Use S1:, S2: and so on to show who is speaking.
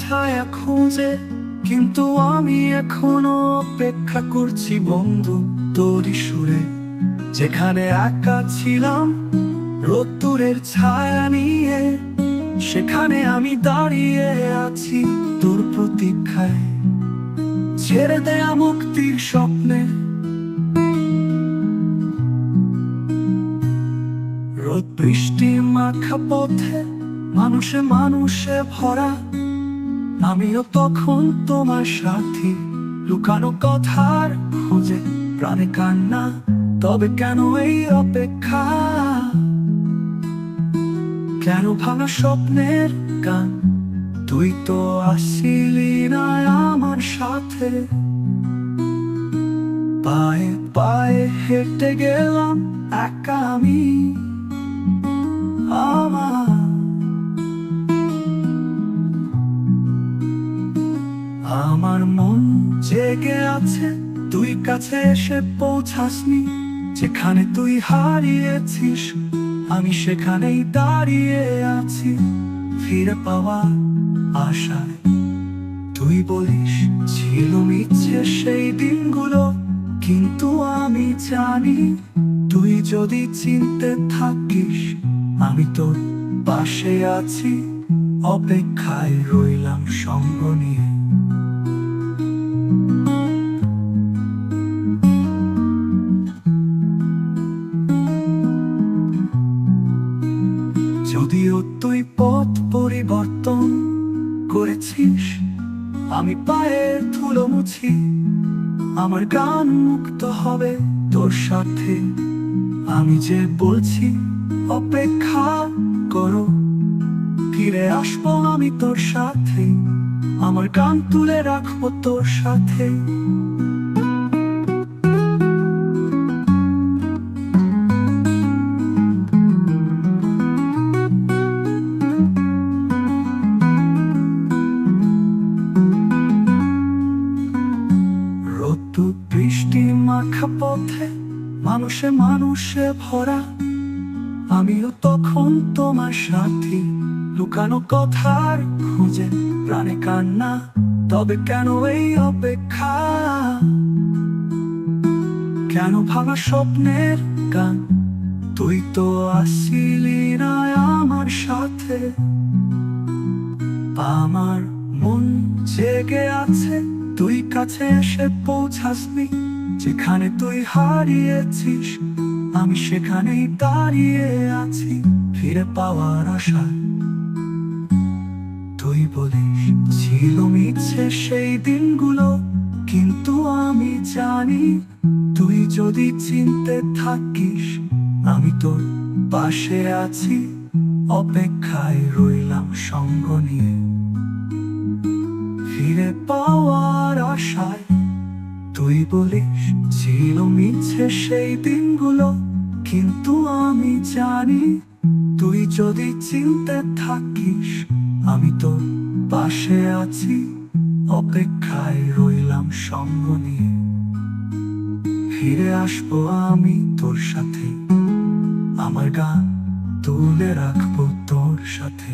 S1: ছায়া খুঁজে, কিন্তু আমি এখনো অপেক্ষা করছি বন্ধু তোরই সুরে। যেখানে একা ছিলাম রোদ্দুরের ছায়া নিয়ে, সেখানে আমি দাঁড়িয়ে আছি তোর প্রতীক্ষায়। ছেড়ে দেয়া মুক্তির স্বপ্নে, রোদ বৃষ্টি মাখা পথে মানুষে মানুষে ভরা। আমিও তখন তোমার সাথী, লুকানো কথার খুঁজে প্রাণে কান্না। তবে কেন এই অপেক্ষা, কেন ভাঙা স্বপ্নের গান? তুই তো আসিলি না আমার সাথে। পায়ে পায়ে হেঁটে গেলাম একা আমি। আমার মন জেগে আছে, তুই কাছে এসে পৌঁছাসনি। যেখানে তুই হারিয়েছিস আমি সেখানেই দাঁড়িয়ে আছি ফিরে পাওয়া আশায়। তুই বলিস ছিল মিথ্যে সেই দিনগুলো, কিন্তু আমি জানি তুই যদি চিনতে থাকিস আমি তোর পাশে আছি। অপেক্ষায় রইলাম সঙ্গ নিয়ে। যদিও তুই পথ পরিবর্তন করেছিস, আমি পায়ের ধুলো মুছি। আমার গান মুক্ত হবে তোর সাথে। আমি যে বলছি অপেক্ষা করো, ফিরে আসবো আমি তোর সাথে। আমার গান তুলে রাখবো তোর সাথে। বৃষ্টি মাখা পথে মানুষে মানুষে ভরা। আমিও তখন তোমার সাথী, লুকানো কথার খুঁজে প্রাণে কান্না। তবে কেন এই অপেক্ষা, কেন ভাঙা স্বপ্নের গান? তুই তো আসিলি না আমার সাথে। আমার মন জেগে আছে, তুই কাছে এসে পৌঁছাসনি। যেখানে তুই হারিয়েছিস আমি সেখানেই দাঁড়িয়ে আছি ফিরে পাওয়ার আশায়। তুই বলিস ছিল মিথ্যে সেই দিনগুলো, কিন্তু আমি জানি তুই যদি চিনতে থাকিস আমি তোর পাশে আছি। অপেক্ষায় রইলাম সঙ্গ নিয়ে ফিরে পাওয়ার আশায়। তুই বলিস ছিল মিথ্যে সেই দিনগুলো, কিন্তু আমি জানি তুই যদি চিনতে থাকিস আমি তোর পাশে আছি। অপেক্ষায় রইলাম সঙ্গ নিয়ে ফিরে আসবো আমি তোর সাথে। আমার গান তুলে রাখবো তোর সাথে।